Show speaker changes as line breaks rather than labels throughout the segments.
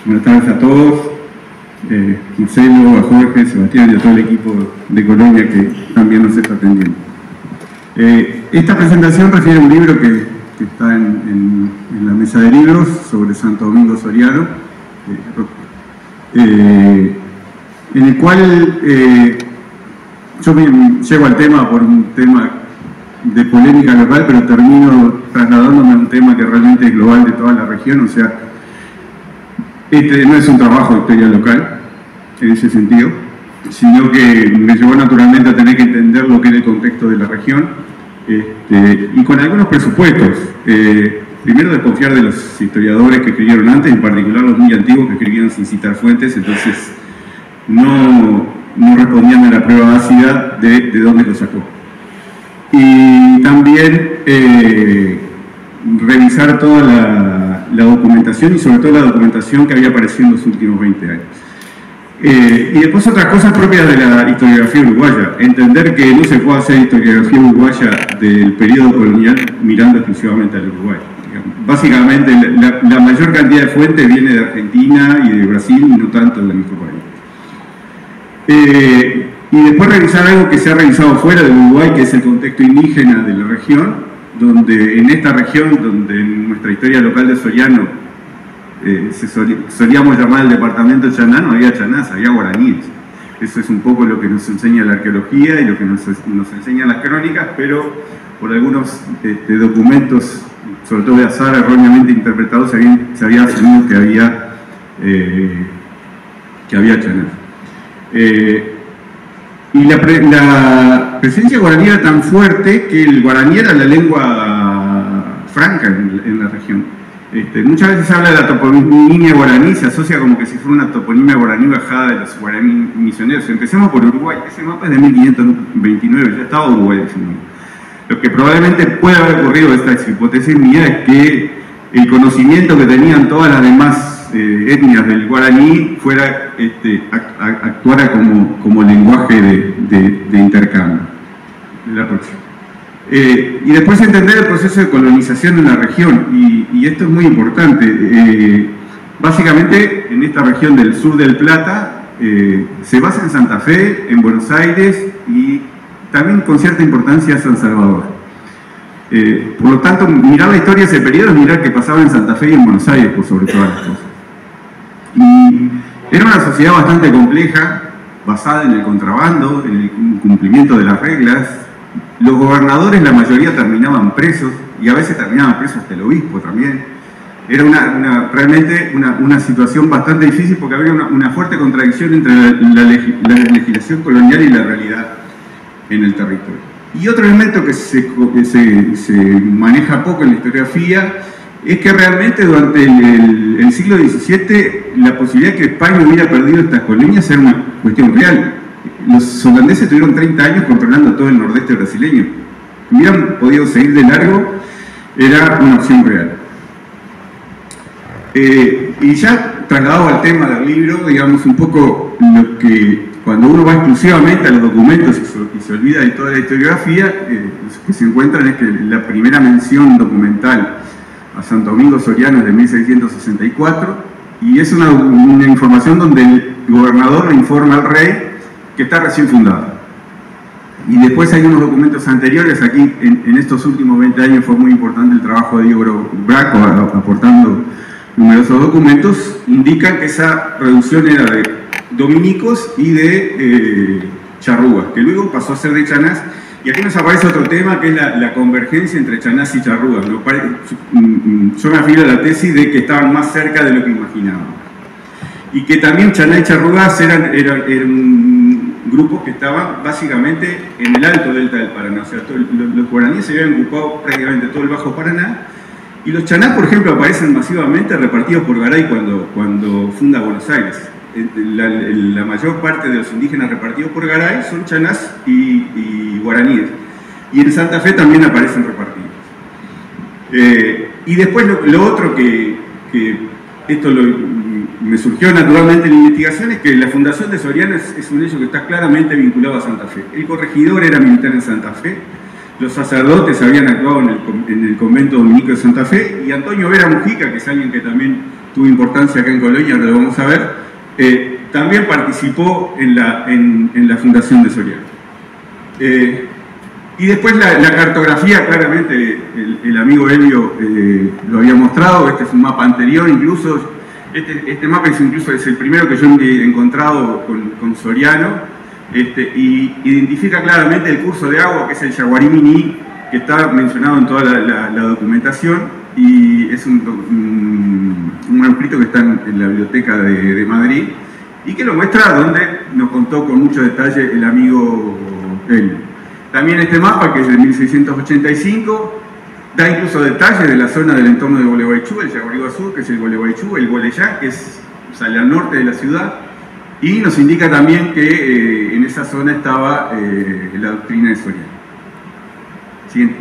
Buenas tardes a todos, Marcelo, a Jorge, Sebastián y a todo el equipo de Colonia que también nos está atendiendo. Esta presentación refiere a un libro que está en la mesa de libros sobre Santo Domingo Soriano, en el cual yo me llego al tema por un tema de polémica local, pero termino trasladándome a un tema que realmente es global de toda la región. O sea, este no es un trabajo de historia local, en ese sentido, sino que me llevó naturalmente a tener que entender lo que es el contexto de la región, y con algunos presupuestos. Primero, desconfiar de los historiadores que escribieron antes, en particular los muy antiguos que escribían sin citar fuentes, entonces no respondían a la prueba ácida de dónde lo sacó. Y también revisar toda la documentación, y sobre todo la documentación que había aparecido en los últimos 20 años. Y después otras cosas propias de la historiografía uruguaya. Entender que no se puede hacer historiografía uruguaya del periodo colonial mirando exclusivamente al Uruguay. Básicamente la mayor cantidad de fuentes viene de Argentina y de Brasil, y no tanto de nuestro país. Y después revisar algo que se ha revisado fuera del Uruguay, que es el contexto indígena de la región, donde en esta región, donde en nuestra historia local de Soriano solíamos llamar el departamento Chaná, no había chanás, había guaraníes. Eso es un poco lo que nos enseña la arqueología y lo que nos enseñan las crónicas, pero por algunos documentos, sobre todo de azar, erróneamente interpretados, se había asumido que había chanás. Y la presencia guaraní era tan fuerte que el guaraní era la lengua franca en la región. Muchas veces se habla de la toponimia guaraní, se asocia como que si fuera una toponimia guaraní bajada de los guaraní misioneros. Empecemos por Uruguay, ese mapa es de 1529, ya estaba Uruguay ese momento. Lo que probablemente puede haber ocurrido, esta hipótesis mía, es que el conocimiento que tenían todas las demás etnias del guaraní actuara como lenguaje de intercambio. La próxima. Y después entender el proceso de colonización en la región, y esto es muy importante. Básicamente en esta región del sur del Plata se basa en Santa Fe, en Buenos Aires y también con cierta importancia San Salvador. Por lo tanto, mirar la historia de ese periodo es mirar qué pasaba en Santa Fe y en Buenos Aires, por sobre todas las cosas. Y era una sociedad bastante compleja, basada en el contrabando, en el incumplimiento de las reglas. Los gobernadores, la mayoría, terminaban presos, y a veces terminaban presos hasta el obispo también. Era realmente una situación bastante difícil, porque había una fuerte contradicción entre la legislación colonial y la realidad en el territorio. Y otro elemento que se maneja poco en la historiografía es que realmente durante el siglo XVII la posibilidad de que España hubiera perdido estas colonias era una cuestión real. Los holandeses tuvieron 30 años controlando todo el nordeste brasileño. Hubieran podido seguir de largo, era una opción real. Y ya trasladado al tema del libro, digamos un poco lo que cuando uno va exclusivamente a los documentos y se olvida de toda la historiografía, lo que se encuentran es que la primera mención documental a Santo Domingo Soriano es de 1664, y es una información donde el gobernador le informa al rey que está recién fundada. Y después hay unos documentos anteriores. Aquí en estos últimos 20 años fue muy importante el trabajo de Diego Braco, aportando numerosos documentos. Indican que esa reducción era de dominicos y de charrúas, que luego pasó a ser de chanás. Y aquí nos aparece otro tema, que es la convergencia entre chanás y charrúas. Yo me afilo a la tesis de que estaban más cerca de lo que imaginábamos. Y que también chaná y charrúas eran grupos que estaban básicamente en el alto delta del Paraná. O sea, los guaraníes se habían ocupado prácticamente todo el Bajo Paraná. Y los chanás, por ejemplo, aparecen masivamente repartidos por Garay cuando funda Buenos Aires. La mayor parte de los indígenas repartidos por Garay son chanás y guaraníes. Y en Santa Fe también aparecen repartidos. Y después lo otro que esto me surgió naturalmente en la investigación, es que la fundación de Soriano es un hecho que está claramente vinculado a Santa Fe. El corregidor era militar en Santa Fe, los sacerdotes habían actuado en el convento dominico de Santa Fe, y Antonio Vera Mujica, que es alguien que también tuvo importancia acá en Colonia, ahora lo vamos a ver, también participó en la fundación de Soriano. Y después la cartografía, claramente el amigo Elio lo había mostrado. Este es un mapa anterior, incluso este mapa es el primero que yo he encontrado con Soriano, y identifica claramente el curso de agua, que es el Yaguarí Miní, que está mencionado en toda la documentación, y es un manuscrito que está en la biblioteca de Madrid, y que lo muestra, donde nos contó con mucho detalle el amigo Elio. También este mapa, que es de 1685, da incluso detalles de la zona del entorno de Gualeguaychú, el Yaguarí Sur, que es el Gualeguaychú, el Gualeyá, que sale al norte de la ciudad, y nos indica también que en esa zona estaba la doctrina de Soriano. Siguiente.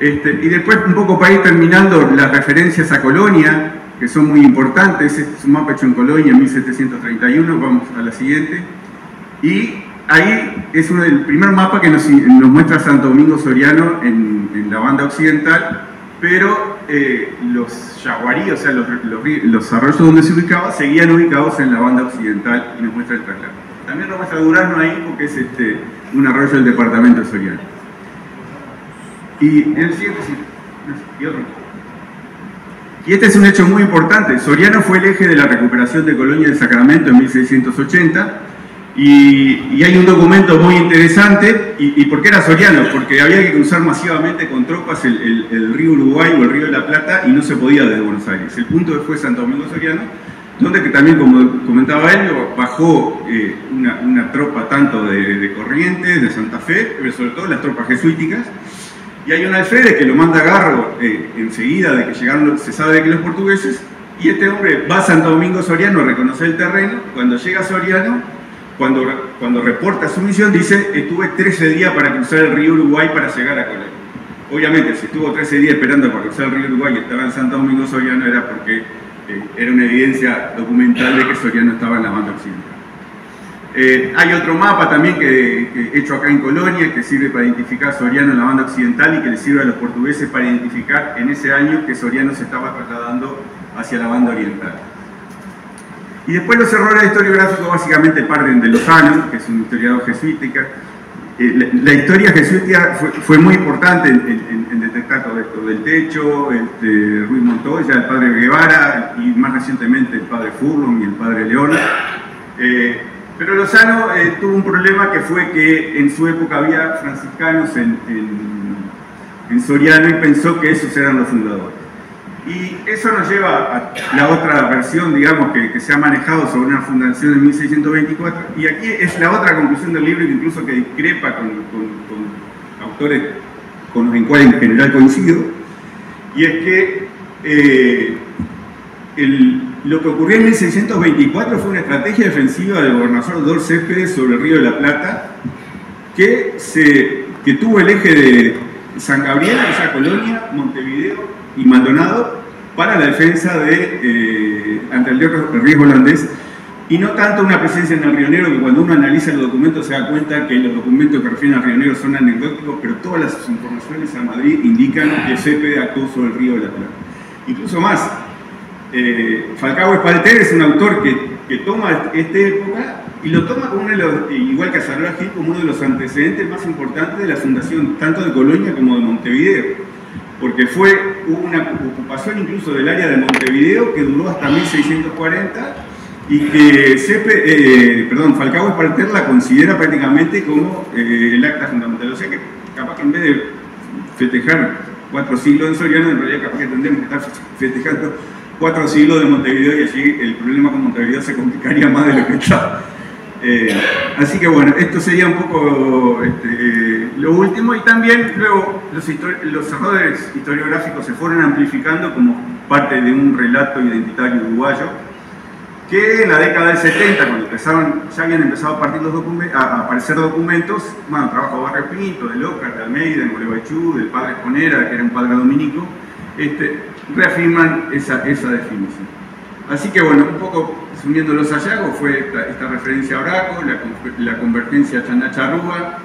Y después, un poco para ir terminando, las referencias a Colonia, que son muy importantes. Este es un mapa hecho en Colonia en 1731, vamos a la siguiente. Y ahí es el primer mapa que nos muestra Santo Domingo Soriano en la banda occidental, pero los yaguarí, o sea, los arroyos donde se ubicaba, seguían ubicados en la banda occidental, y nos muestra el traslado. También nos muestra Durazno ahí, porque es un arroyo del departamento de Soriano. Y en el siguiente, sí, y otro. Y este es un hecho muy importante. Soriano fue el eje de la recuperación de Colonia del Sacramento en 1680, y hay un documento muy interesante. ¿Y por qué era Soriano? Porque había que cruzar masivamente con tropas el río Uruguay o el río de la Plata, y no se podía desde Buenos Aires. El punto fue Santo Domingo Soriano, donde que también, como comentaba él, bajó una tropa tanto de Corrientes, de Santa Fe, pero sobre todo las tropas jesuíticas. Y hay un alférez que lo manda a Garro enseguida de que llegaron, se sabe de que los portugueses, y este hombre va a Santo Domingo Soriano a reconocer el terreno. Cuando llega a Soriano, cuando reporta su misión, dice: estuve 13 días para cruzar el río Uruguay para llegar a Colonia. Obviamente, si estuvo 13 días esperando para cruzar el río Uruguay y estaba en Santo Domingo Soriano, era porque era una evidencia documental de que Soriano estaba en la banda occidental. Hay otro mapa también que hecho acá en Colonia, que sirve para identificar Soriano en la banda occidental, y que le sirve a los portugueses para identificar en ese año que Soriano se estaba trasladando hacia la banda oriental. Y después los errores historiográficos básicamente parten de Lozano, que es un historiador jesuítica. La historia jesuítica fue muy importante en detectar todo esto: del Techo, Ruiz Montoya, el padre Guevara, y más recientemente el padre Furlong y el padre León. Pero Lozano tuvo un problema, que fue que en su época había franciscanos en Soriano, y pensó que esos eran los fundadores. Y eso nos lleva a la otra versión, digamos, que se ha manejado sobre una fundación en 1624, y aquí es la otra conclusión del libro, que incluso que discrepa con autores con los cuales en general coincido, y es que lo que ocurrió en 1624 fue una estrategia defensiva del gobernador Dor Céspedes sobre el río de la Plata, que tuvo el eje de San Gabriel, o sea, Colonia, Montevideo y Maldonado, para la defensa ante el riesgo holandés, y no tanto una presencia en el Río Negro, que cuando uno analiza los documentos se da cuenta que los documentos que refieren al Río Negro son anecdóticos, pero todas las informaciones a Madrid indican que Céspedes actuó sobre el río de la Plata. Incluso más, Falcao Espalter es un autor que toma esta época y lo toma como igual que a Salvador Gil, como uno de los antecedentes más importantes de la fundación tanto de Colonia como de Montevideo, porque hubo una ocupación incluso del área de Montevideo que duró hasta 1640, y que Falcao Espalter la considera prácticamente como el acta fundamental. O sea que capaz que en vez de festejar 4 siglos en Soriano, en realidad capaz que tendríamos que estar festejando 4 siglos de Montevideo, y allí el problema con Montevideo se complicaría más de lo que está. Así que bueno, esto sería un poco lo último. Y también luego los errores historiográficos se fueron amplificando como parte de un relato identitario uruguayo, que en la década del 70, cuando ya habían empezado a aparecer documentos, bueno, trabajo de Barrio Pinto, de Lócar, de Almeida, de Gualeguaychú, del padre Esponera, que era un padre dominico, reafirman esa definición. Así que bueno, un poco uniendo los hallazgos fue esta referencia a Braco, la convergencia Chandacha-Arúa,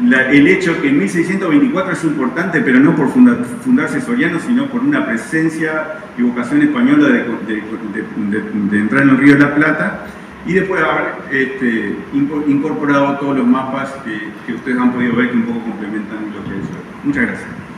el hecho que en 1624 es importante, pero no por fundarse Soriano, sino por una presencia y vocación española de entrar en el Río de la Plata, y después haber incorporado todos los mapas que ustedes han podido ver que un poco complementan lo que es. Muchas gracias.